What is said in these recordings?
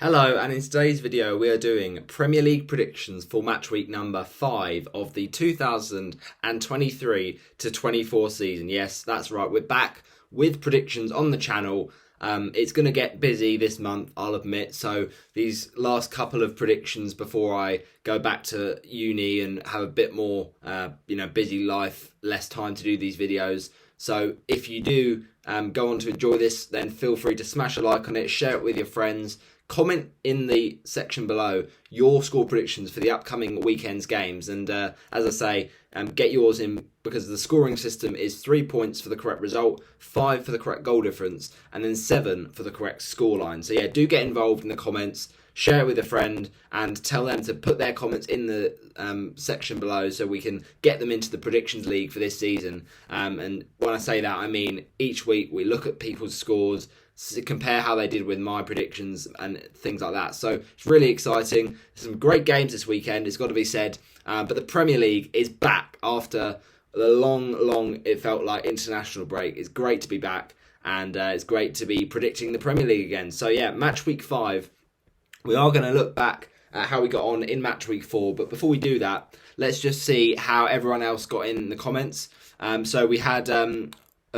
Hello, and in today's video we are doing Premier League predictions for match week number 5 of the 2023 to 24 season. Yes, that's right, we're back with predictions on the channel. It's going to get busy this month, I'll admit, so these last couple of predictions before I go back to uni and have a bit more, busy life, less time to do these videos. So if you do go on to enjoy this, then feel free to smash a like on it, share it with your friends. Comment in the section below your score predictions for the upcoming weekend's games. And as I say, get yours in because the scoring system is 3 points for the correct result, 5 for the correct goal difference, and then 7 for the correct scoreline. So yeah, do get involved in the comments, share it with a friend, and tell them to put their comments in the section below so we can get them into the predictions league for this season. And when I say that, I mean each week we look at people's scores, compare how they did with my predictions and things like that. So it's really exciting. Some great games this weekend, it's got to be said. But the Premier League is back after the long, it felt like, international break. It's great to be back, and it's great to be predicting the Premier League again. So yeah, match week 5. We are going to look back at how we got on in match week 4. But before we do that, let's just see how everyone else got in the comments. So we had a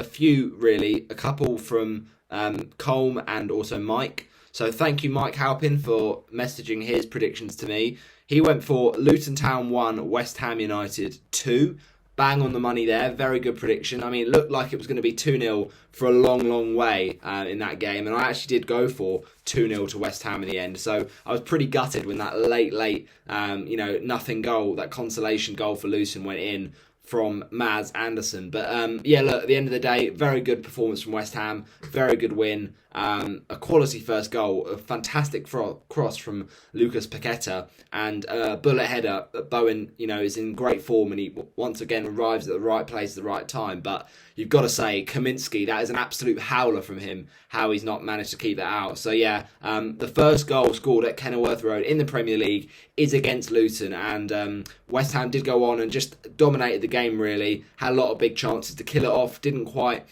few, really, a couple from Colm and also Mike. So thank you, Mike Halpin, for messaging his predictions to me. He went for Luton Town 1, West Ham United 2. Bang on the money there. Very good prediction. I mean, it looked like it was going to be 2-0 for a long way in that game. And I actually did go for 2-0 to West Ham in the end. So I was pretty gutted when that late, nothing goal, that consolation goal for Luton went in from Mads Andersen. But yeah, look, at the end of the day, very good performance from West Ham. Very good win. A quality first goal. A fantastic cross from Lucas Paqueta. And a bullet header. Bowen, is in great form, and he once again arrives at the right place at the right time. But you've got to say, Kaminski, that is an absolute howler from him, how he's not managed to keep that out. So yeah, the first goal scored at Kenilworth Road in the Premier League is against Luton, and West Ham did go on and just dominated the game, really. Had a lot of big chances to kill it off, didn't quite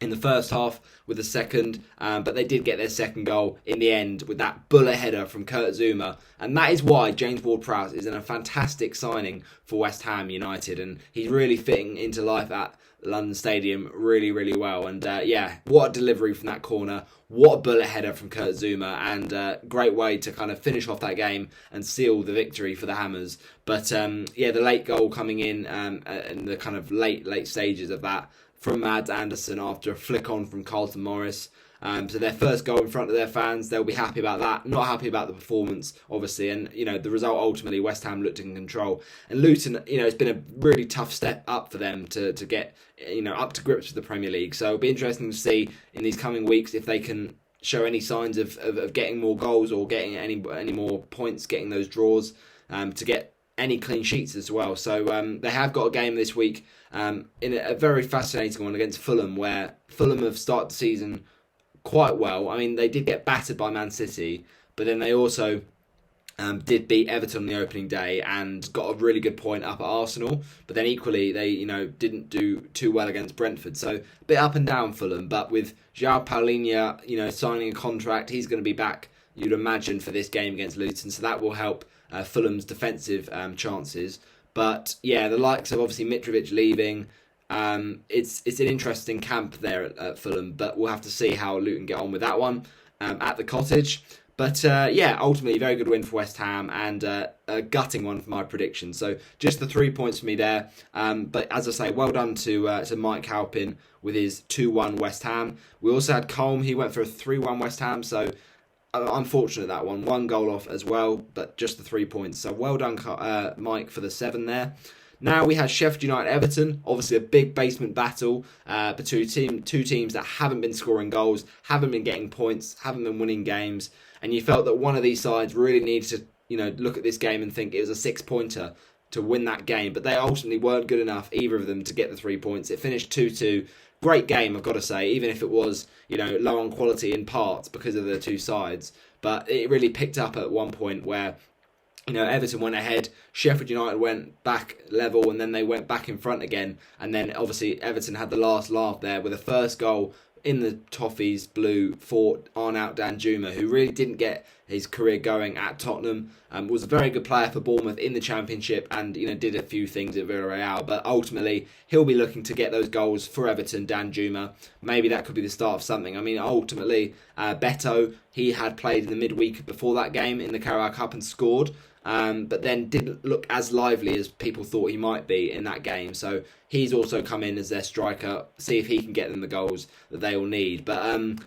in the first half with the second, but they did get their second goal in the end with that bullet header from Kurt Zouma. And that is why James Ward-Prowse is in a fantastic signing for West Ham United, and he's really fitting into life at London Stadium really well. And yeah, what a delivery from that corner, what a bullet header from Kurt Zouma, and great way to kind of finish off that game and seal the victory for the Hammers. But yeah, the late goal coming in the kind of late stages of that from Mads Andersen after a flick on from Carlton Morris. So their first goal in front of their fans, they'll be happy about that. Not happy about the performance, obviously, and the result ultimately, West Ham looked in control. And Luton, it's been a really tough step up for them to get up to grips with the Premier League. So it'll be interesting to see in these coming weeks if they can show any signs of getting more goals or getting any more points, getting those draws, to get any clean sheets as well. So they have got a game this week in a very fascinating one against Fulham, where Fulham have started the season quite well. I mean, they did get battered by Man City, but then they also did beat Everton on the opening day and got a really good point up at Arsenal. But then equally, they didn't do too well against Brentford. So a bit up and down Fulham. But with João Paulinho, signing a contract, he's going to be back, you'd imagine, for this game against Luton. So that will help Fulham's defensive chances. But yeah, the likes of obviously Mitrovic leaving. It's an interesting camp there at Fulham, but we'll have to see how Luton get on with that one at the Cottage. But yeah, ultimately, very good win for West Ham, and a gutting one for my prediction. So just the 3 points for me there. But as I say, well done to Mike Halpin with his 2-1 West Ham. We also had Colm, he went for a 3-1 West Ham, so unfortunate that one. One goal off as well, but just the 3 points. So well done, Mike, for the 7 there. Now we had Sheffield United Everton, obviously a big basement battle between two teams that haven't been scoring goals, haven't been getting points, haven't been winning games, and you felt that one of these sides really needed to look at this game and think it was a 6-pointer to win that game, but they ultimately weren't good enough, either of them, to get the 3 points. It finished 2-2. Great game, I've got to say, even if it was low on quality in parts because of the two sides, but it really picked up at one point where Everton went ahead, Sheffield United went back level, and then they went back in front again. And then obviously Everton had the last laugh there with a first goal in the Toffees blue for Arnaut Danjuma, who really didn't get his career going at Tottenham. Was a very good player for Bournemouth in the Championship, and did a few things at Villarreal. But ultimately, he'll be looking to get those goals for Everton. Danjuma, maybe that could be the start of something. I mean, ultimately, Beto, he had played in the midweek before that game in the Carabao Cup and scored. But then didn't look as lively as people thought he might be in that game. So he's also come in as their striker, see if he can get them the goals that they will need. But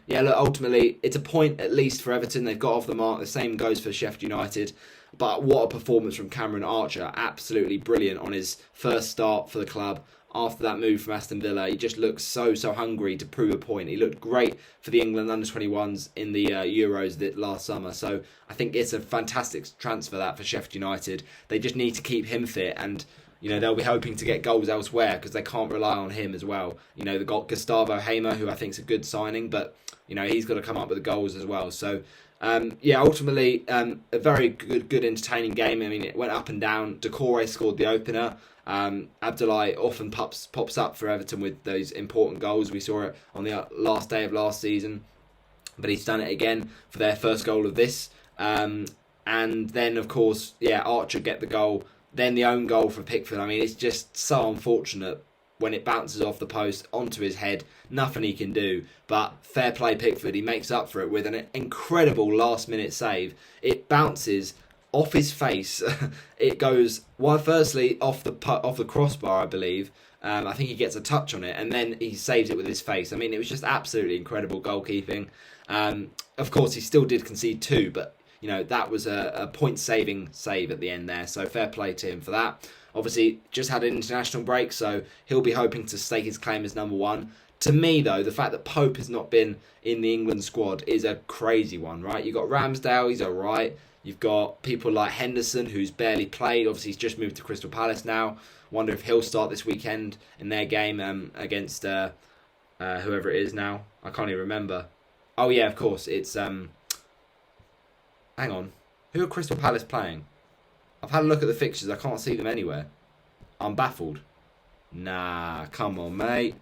look, ultimately, it's a point at least for Everton. They've got off the mark. The same goes for Sheffield United. But what a performance from Cameron Archer. Absolutely brilliant on his first start for the club. After that move from Aston Villa, he just looks so hungry to prove a point. He looked great for the England under-21s in the Euros last summer. So I think it's a fantastic transfer that for Sheffield United. They just need to keep him fit, and they'll be hoping to get goals elsewhere because they can't rely on him as well. They've got Gustavo Hamer, who I think is a good signing, but he's got to come up with the goals as well. So ultimately a very good entertaining game. I mean, it went up and down. Doucouré scored the opener. Abdoulaye often pops up for Everton with those important goals. We saw it on the last day of last season, but he's done it again for their first goal of this. And then, of course, Archer get the goal. Then the own goal for Pickford. I mean, it's just so unfortunate when it bounces off the post onto his head. Nothing he can do. But fair play Pickford. He makes up for it with an incredible last-minute save. It bounces off his face. It goes firstly off the crossbar, I believe. I think he gets a touch on it, and then he saves it with his face. I mean, it was just absolutely incredible goalkeeping. Of course, he still did concede 2, but that was a point-saving save at the end there. So fair play to him for that. Obviously, just had an international break, so he'll be hoping to stake his claim as number 1. To me, though, the fact that Pope has not been in the England squad is a crazy one, right? You've got Ramsdale, he's all right. You've got people like Henderson, who's barely played. Obviously, he's just moved to Crystal Palace now. Wonder if he'll start this weekend in their game against whoever it is now. I can't even remember. Oh, yeah, of course. It's... hang on. Who are Crystal Palace playing? I've had a look at the fixtures. I can't see them anywhere. I'm baffled. Nah, come on, mate.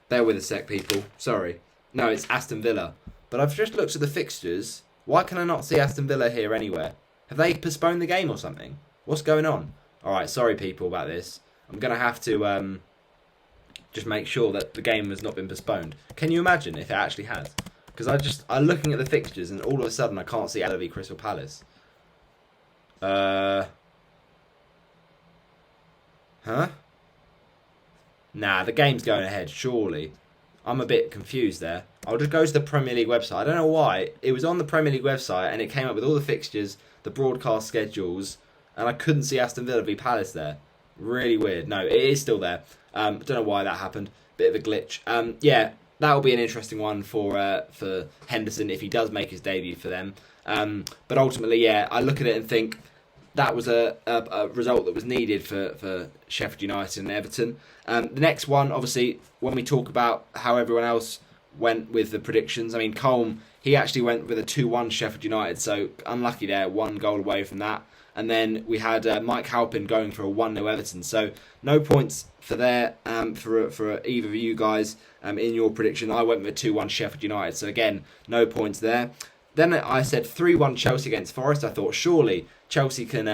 Bear with a sec, people. Sorry. No, it's Aston Villa. But I've just looked at the fixtures. Why can I not see Aston Villa here anywhere? Have they postponed the game or something? What's going on? Alright, sorry people about this. I'm going to have to just make sure that the game has not been postponed. Can you imagine if it actually has? Because I'm looking at the fixtures and all of a sudden I can't see Villa v Crystal Palace. Huh? Nah, the game's going ahead, surely. I'm a bit confused there. I'll just go to the Premier League website. I don't know why. It was on the Premier League website and it came up with all the fixtures, the broadcast schedules, and I couldn't see Aston Villa v Palace there. Really weird. No, it is still there. Don't know why that happened. Bit of a glitch. That will be an interesting one for Henderson if he does make his debut for them. But ultimately, I look at it and think that was a result that was needed for Sheffield United and Everton. The next one, obviously, when we talk about how everyone else went with the predictions, I mean, Colm, he actually went with a 2-1 Sheffield United, so unlucky there, 1 goal away from that. And then we had Mike Halpin going for a 1-0 Everton. So no points for there for either of you guys in your prediction. I went with a 2-1 Sheffield United. So again, no points there. Then I said 3-1 Chelsea against Forest. I thought surely Chelsea can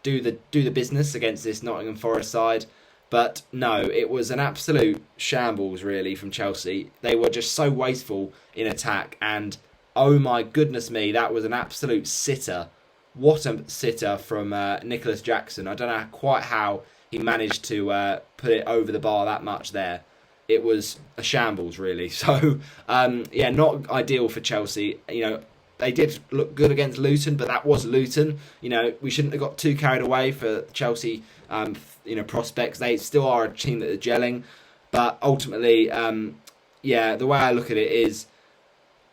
do the business against this Nottingham Forest side. But no, it was an absolute shambles really from Chelsea. They were just so wasteful in attack, and oh my goodness me, that was an absolute sitter. What a sitter from Nicholas Jackson. I don't know quite how he managed to put it over the bar that much there. It was a shambles, really. So, not ideal for Chelsea. They did look good against Luton, but that was Luton. We shouldn't have got too carried away for Chelsea, prospects. They still are a team that are gelling. But ultimately, the way I look at it is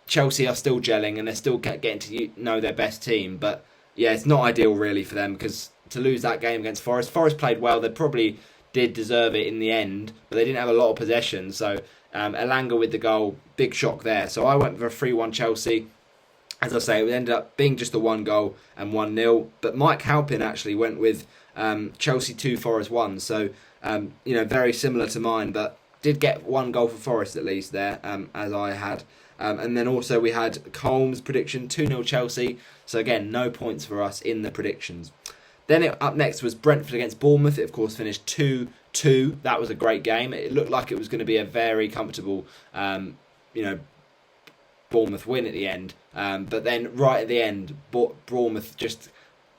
Chelsea are still gelling and they're still getting to know their best team. But yeah, it's not ideal really for them because to lose that game against Forest played well. They probably did deserve it in the end, but they didn't have a lot of possession. So Elanga with the goal, big shock there. So I went for a 3-1 Chelsea. As I say, it ended up being just the 1 goal and 1-0. But Mike Halpin actually went with Chelsea 2, Forest 1. So, very similar to mine. But did get 1 goal for Forest at least there, as I had. And then also we had Colm's prediction, 2-0 Chelsea. So again, no points for us in the predictions. Then up next was Brentford against Bournemouth. It, of course, finished 2-2. That was a great game. It looked like it was going to be a very comfortable, Bournemouth win at the end. But then right at the end, Bournemouth just,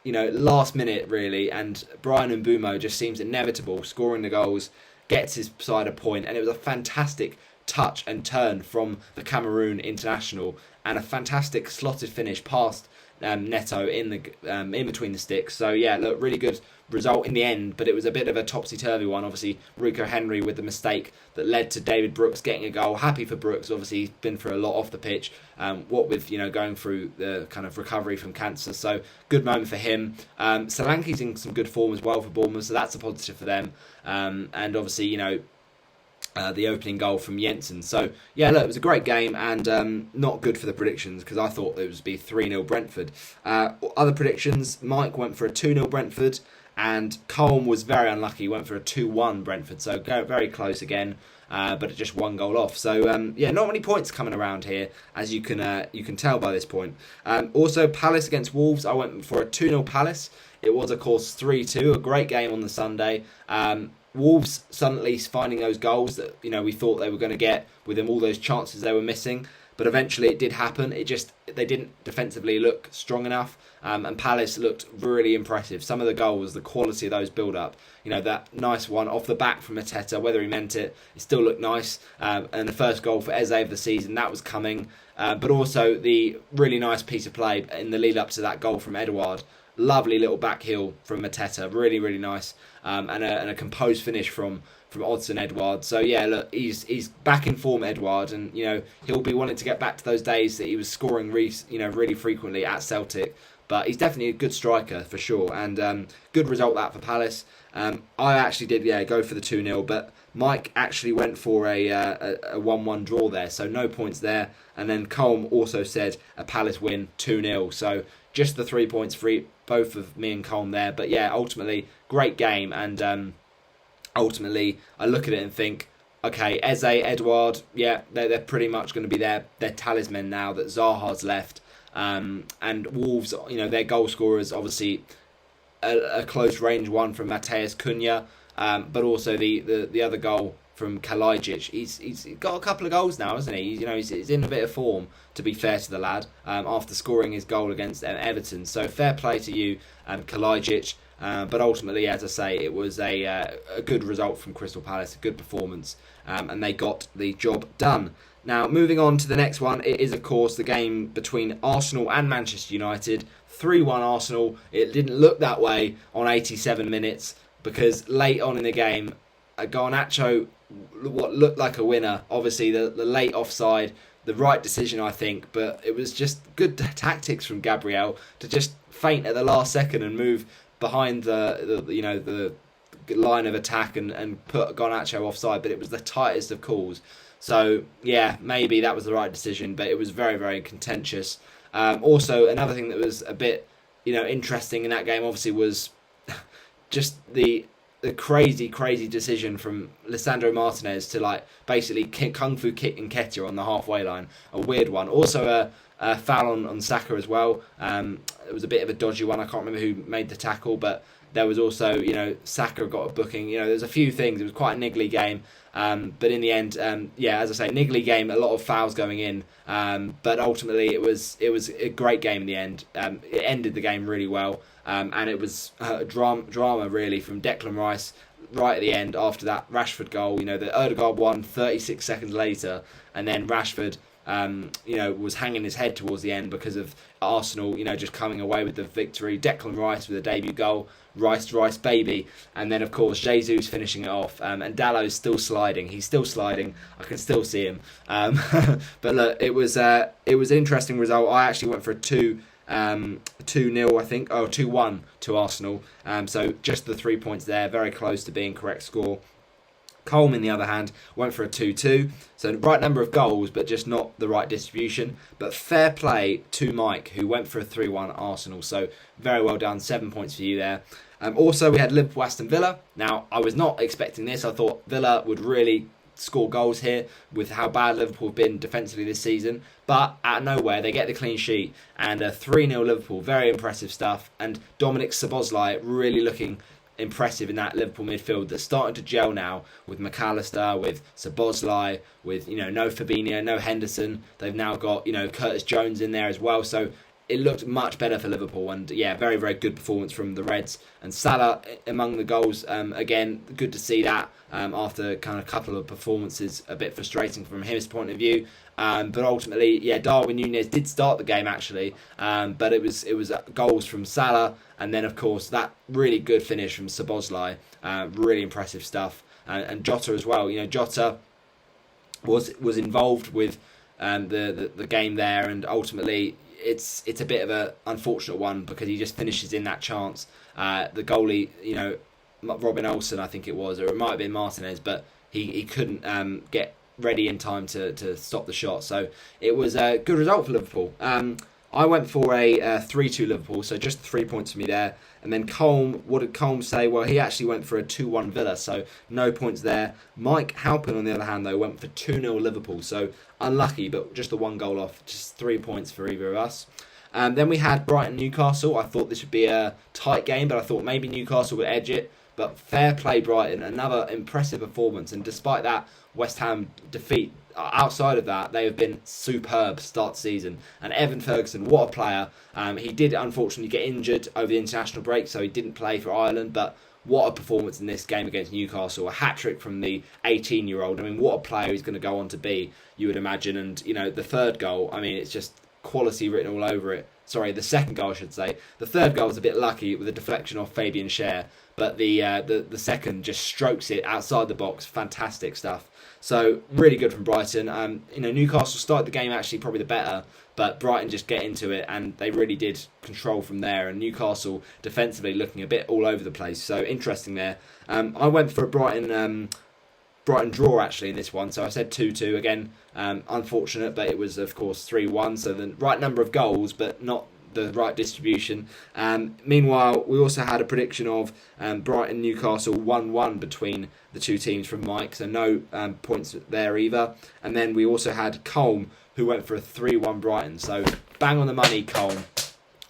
last minute really, and Bryan Mbeumo just seems inevitable, scoring the goals, gets his side a point, and it was a fantastic touch and turn from the Cameroon international, and a fantastic slotted finish past Neto in between the sticks. So yeah, look, really good result in the end, but it was a bit of a topsy-turvy one. Obviously, Rico Henry with the mistake that led to David Brooks getting a goal. Happy for Brooks. Obviously, he's been through a lot off the pitch, what with going through the kind of recovery from cancer. So good moment for him. Solanke's in some good form as well for Bournemouth, so that's a positive for them. And obviously, the opening goal from Jensen. So, yeah, look, it was a great game, and not good for the predictions, because I thought it would be 3-0 Brentford. Other predictions, Mike went for a 2-0 Brentford, and Colm was very unlucky, went for a 2-1 Brentford. So, very close again, but just 1 goal off. So, not many points coming around here, as you can tell by this point. Also, Palace against Wolves, I went for a 2-0 Palace. It was, of course, 3-2, a great game on the Sunday. Wolves suddenly finding those goals that we thought they were going to get with them, all those chances they were missing, but eventually it did happen. They didn't defensively look strong enough, and Palace looked really impressive. Some of the goals, the quality of those build up, that nice one off the back from Mateta, whether he meant it, it still looked nice. And the first goal for Eze of the season, that was coming, but also the really nice piece of play in the lead up to that goal from Edouard. Lovely little back heel from Mateta, really, really nice, and a composed finish from Odsonne Edouard. So yeah, look, he's back in form, Edouard, and he'll be wanting to get back to those days that he was scoring really frequently at Celtic. But he's definitely a good striker for sure, and good result that for Palace. I actually did go for the 2-0, but Mike actually went for a 1-1 draw there, so no points there. And then Colm also said a Palace win 2-0, so just the 3 points for both of me and Colm there. But yeah, ultimately, great game, and ultimately, I look at it and think, okay, Eze, Edouard, yeah, they're pretty much going to be their talisman now that Zaha's left. And Wolves, their goal scorers, obviously a close range one from Matheus Cunha, but also the other goal from Kalajdzic. He's got a couple of goals now, hasn't he? He's in a bit of form, to be fair to the lad, after scoring his goal against Everton. So fair play to you, Kalajdzic. But ultimately, as I say, it was a good result from Crystal Palace, a good performance, and they got the job done. Now, moving on to the next one, it is, of course, the game between Arsenal and Manchester United. 3-1 Arsenal. It didn't look that way on 87 minutes, because late on in the game, Garnacho, what looked like a winner, obviously the late offside, the right decision, I think, but it was just good tactics from Gabriel to just feint at the last second and move behind the line of attack and put Garnacho offside, but it was the tightest of calls. So, yeah, maybe that was the right decision, but it was very, very contentious. Also, another thing that was a bit, interesting in that game, obviously, was just the crazy decision from Lisandro Martinez to, basically kung fu kick Nketiah on the halfway line. A weird one. Also, a foul on Saka as well. It was a bit of a dodgy one. I can't remember who made the tackle, but there was also, Saka got a booking. There's a few things. It was quite a niggly game. But in the end, as I say, niggly game, a lot of fouls going in. But ultimately, it was a great game in the end. It ended the game really well. And it was drama really from Declan Rice right at the end after that Rashford goal. The Ødegaard won 36 seconds later, and then Rashford was hanging his head towards the end because of Arsenal, just coming away with the victory. Declan Rice with a debut goal, Rice baby, and then of course Jesus finishing it off. And Dallow's still sliding. He's still sliding. I can still see him. But look, it was an interesting result. I actually went for a 2-0, I think. 2-1 to Arsenal. So just the 3 points there, very close to being correct score. Colm, on the other hand, went for a 2-2. So the right number of goals, but just not the right distribution. But fair play to Mike, who went for a 3-1 Arsenal. So very well done. 7 points for you there. Also, we had Liverpool Aston Villa. Now, I was not expecting this. I thought Villa would really score goals here with how bad Liverpool have been defensively this season. But out of nowhere, they get the clean sheet and a 3-0 Liverpool. Very impressive stuff. And Dominic Szoboszlai really looking impressive in that Liverpool midfield that's starting to gel now with McAllister, with Szoboszlai, with no Fabinho, no Henderson. They've now got Curtis Jones in there as well. So it looked much better for Liverpool, and very, very good performance from the Reds. And Salah among the goals, again, good to see that after kind of a couple of performances, a bit frustrating from his point of view. But ultimately, Darwin Núñez did start the game actually, but it was goals from Salah, and then of course that really good finish from Szoboszlai, really impressive stuff, and Jota as well. Jota was involved with the game there, and ultimately it's a bit of an unfortunate one because he just finishes in that chance. The goalie, Robin Olsen, I think it was, or it might have been Martinez, but he couldn't get ready in time to stop the shot. So it was a good result for Liverpool. I went for a 3-2 Liverpool, so just 3 points for me there. And then Colm, what did Colm say? Well, he actually went for a 2-1 Villa, so no points there. Mike Halpin, on the other hand, though, went for 2-0 Liverpool, so unlucky, but just the 1 goal off, just 3 points for either of us. Then we had Brighton-Newcastle. I thought this would be a tight game, but I thought maybe Newcastle would edge it. But fair play Brighton, another impressive performance. And despite that West Ham defeat, outside of that, they have been superb start season. And Evan Ferguson, what a player. He did unfortunately get injured over the international break, so he didn't play for Ireland. But what a performance in this game against Newcastle. A hat-trick from the 18-year-old. I mean, what a player he's going to go on to be, you would imagine. And, the third goal, I mean, it's just quality written all over it. Sorry, the second goal, I should say. The third goal was a bit lucky with a deflection off Fabian Schär. But the second just strokes it outside the box. Fantastic stuff. So really good from Brighton. Newcastle started the game actually probably the better, but Brighton just get into it and they really did control from there. And Newcastle defensively looking a bit all over the place. So interesting there. I went for a Brighton draw actually in this one. So I said 2-2 again. Unfortunate, but it was of course 3-1. So the right number of goals, but not the right distribution. Meanwhile, we also had a prediction of Brighton Newcastle 1-1 between the two teams from Mike, so no points there either. And then we also had Colm, who went for a 3-1 Brighton. So bang on the money, Colm.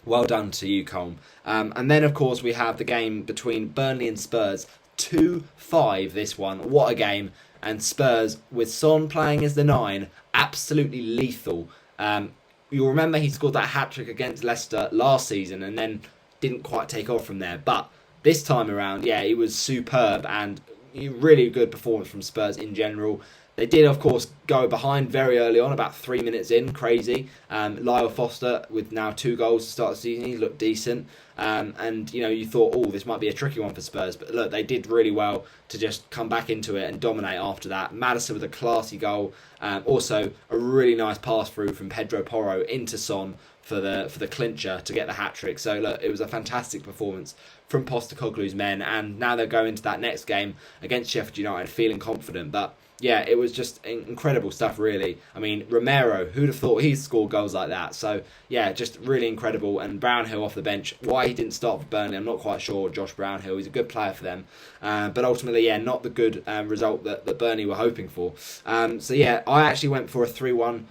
Well done to you, Colm. And then of course we have the game between Burnley and Spurs. 2-5 this one. What a game. And Spurs, with Son playing as the 9, absolutely lethal. You'll remember he scored that hat-trick against Leicester last season and then didn't quite take off from there. But this time around, he was superb and really good performance from Spurs in general. They did, of course, go behind very early on, about 3 minutes in, crazy. Lyle Foster, with now 2 goals to start the season, he looked decent. And, you thought, this might be a tricky one for Spurs. But look, they did really well to just come back into it and dominate after that. Maddison with a classy goal. Also, a really nice pass through from Pedro Porro into Son for the clincher to get the hat-trick. So, look, it was a fantastic performance from Postecoglou's men. And now they're going into that next game against Sheffield United feeling confident. But it was just incredible stuff, really. I mean, Romero, who'd have thought he'd score goals like that? So, just really incredible. And Brownhill off the bench. Why he didn't start for Burnley, I'm not quite sure. Josh Brownhill, he's a good player for them. But ultimately, not the good result that Burnley were hoping for. I actually went for a 3-1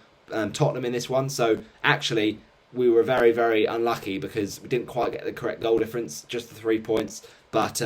Tottenham in this one. So, actually, we were very, very unlucky because we didn't quite get the correct goal difference, just the 3 points. But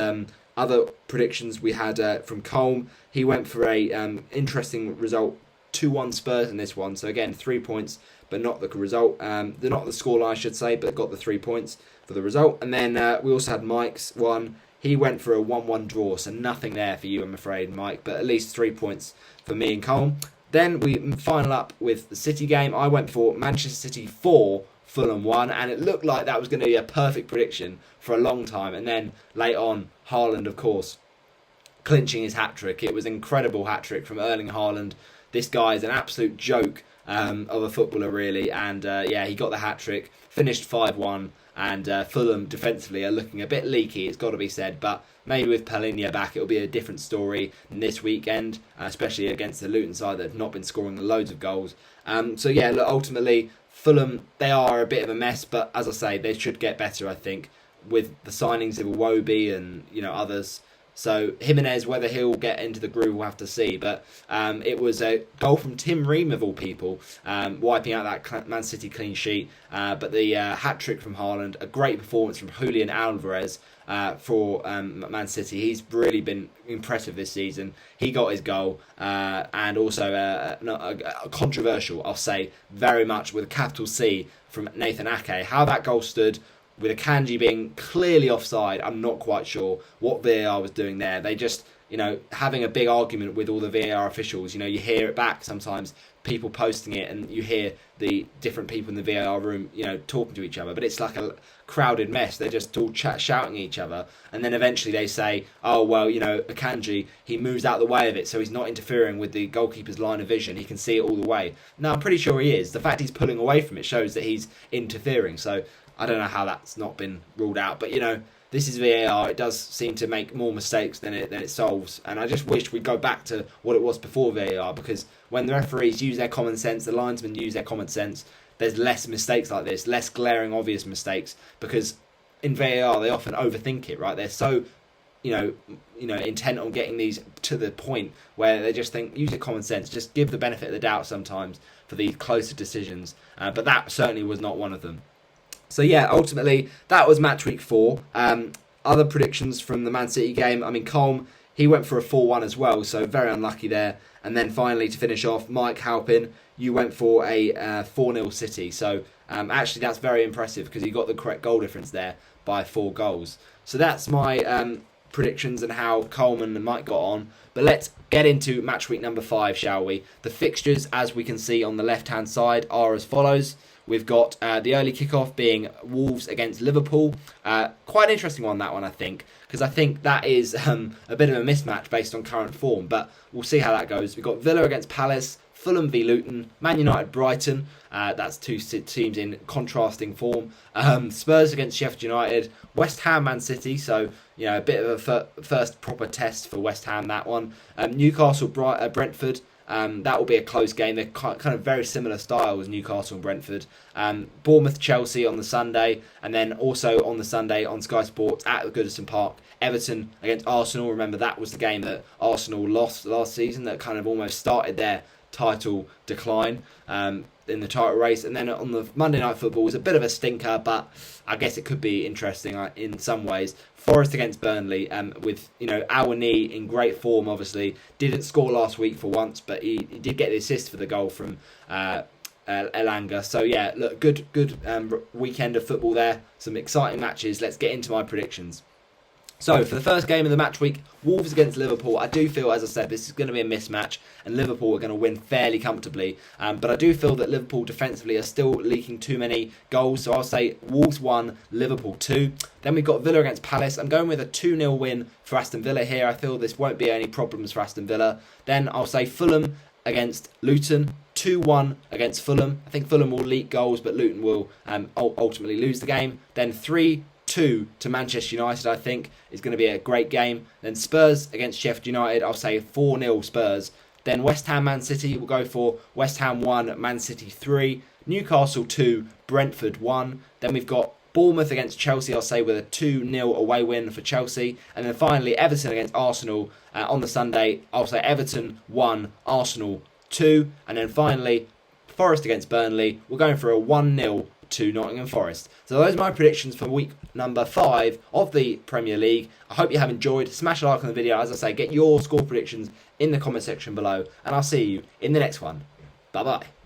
other predictions we had from Colm, he went for a interesting result, 2-1 Spurs in this one. So again, 3 points, but not the result. Not the scoreline, I should say, but got the 3 points for the result. And then we also had Mike's one. He went for a 1-1 draw, so nothing there for you, I'm afraid, Mike, but at least 3 points for me and Colm. Then we final up with the City game. I went for Manchester City 4, Fulham 1, and it looked like that was going to be a perfect prediction for a long time. And then late on, Haaland, of course, clinching his hat-trick. It was an incredible hat-trick from Erling Haaland. This guy is an absolute joke of a footballer, really. And he got the hat-trick, finished 5-1, and Fulham defensively are looking a bit leaky, it's got to be said. But maybe with Palhinha back, it'll be a different story this weekend, especially against the Luton side that have not been scoring loads of goals. Ultimately, Fulham, they are a bit of a mess, but as I say, they should get better, I think, with the signings of Iwobi and others. So Jimenez, whether he'll get into the groove, we'll have to see. But it was a goal from Tim Ream, of all people, wiping out that Man City clean sheet. But the hat-trick from Haaland, a great performance from Julian Alvarez for Man City. He's really been impressive this season. He got his goal, and also a controversial, I'll say, very much with a capital C, from Nathan Ake. How that goal stood, with Akanji being clearly offside, I'm not quite sure what VAR was doing there. They just, having a big argument with all the VAR officials. You hear it back sometimes, people posting it, and you hear the different people in the VAR room, talking to each other. But it's like a crowded mess. They're just all shouting at each other. And then eventually they say, oh, well, Akanji, he moves out the way of it, so he's not interfering with the goalkeeper's line of vision. He can see it all the way. No, I'm pretty sure he is. The fact he's pulling away from it shows that he's interfering. So I don't know how that's not been ruled out. But, this is VAR. It does seem to make more mistakes than it solves. And I just wish we'd go back to what it was before VAR, because when the referees use their common sense, the linesmen use their common sense, there's less mistakes like this, less glaring, obvious mistakes, because in VAR they often overthink it, right? They're so, intent on getting these to the point where they just think, use your common sense, just give the benefit of the doubt sometimes for these closer decisions. But that certainly was not one of them. So yeah, ultimately, that was match week 4. Other predictions from the Man City game, Colm, he went for a 4-1 as well, so very unlucky there. And then finally, to finish off, Mike Halpin, you went for a 4-0 City. So actually, that's very impressive, because he got the correct goal difference there by 4 goals. So that's my predictions and how Coleman and Mike got on. But let's get into match week number 5, shall we? The fixtures, as we can see on the left-hand side, are as follows. We've got the early kickoff being Wolves against Liverpool. Quite an interesting one, that one, I think, because I think that is a bit of a mismatch based on current form, but we'll see how that goes. We've got Villa against Palace, Fulham v Luton, Man United Brighton. That's 2 teams in contrasting form. Spurs against Sheffield United, West Ham Man City, so a bit of a first proper test for West Ham, that one. Newcastle Brentford. That will be a close game. They're kind of very similar styles, Newcastle and Brentford. Bournemouth Chelsea on the Sunday, and then also on the Sunday on Sky Sports at Goodison Park, Everton against Arsenal. Remember, that was the game that Arsenal lost last season, that kind of almost started their title decline in the title race. And then on the Monday Night Football was a bit of a stinker, but I guess it could be interesting in some ways. Forest against Burnley, with Awani in great form. Obviously didn't score last week for once, but he did get the assist for the goal from Elanga. So yeah, look, good weekend of football there. Some exciting matches. Let's get into my predictions. So, for the first game of the match week, Wolves against Liverpool, I do feel, as I said, this is going to be a mismatch, and Liverpool are going to win fairly comfortably. But I do feel that Liverpool defensively are still leaking too many goals, so I'll say Wolves 1, Liverpool 2. Then we've got Villa against Palace. I'm going with a 2-0 win for Aston Villa here. I feel this won't be any problems for Aston Villa. Then I'll say Fulham against Luton, 2-1 against Fulham. I think Fulham will leak goals, but Luton will ultimately lose the game. Then 3-2 to Manchester United, I think, is going to be a great game. Then Spurs against Sheffield United, I'll say 4-0 Spurs. Then West Ham Man City, we'll go for West Ham 1, Man City 3. Newcastle 2, Brentford 1. Then we've got Bournemouth against Chelsea, I'll say, with a 2-0 away win for Chelsea. And then finally, Everton against Arsenal on the Sunday, I'll say Everton 1, Arsenal 2. And then finally, Forest against Burnley, we're going for a 1-0 to Nottingham Forest. So those are my predictions for week number 5 of the Premier League. I hope you have enjoyed. Smash a like on the video. As I say, get your score predictions in the comment section below, and I'll see you in the next one. Bye bye.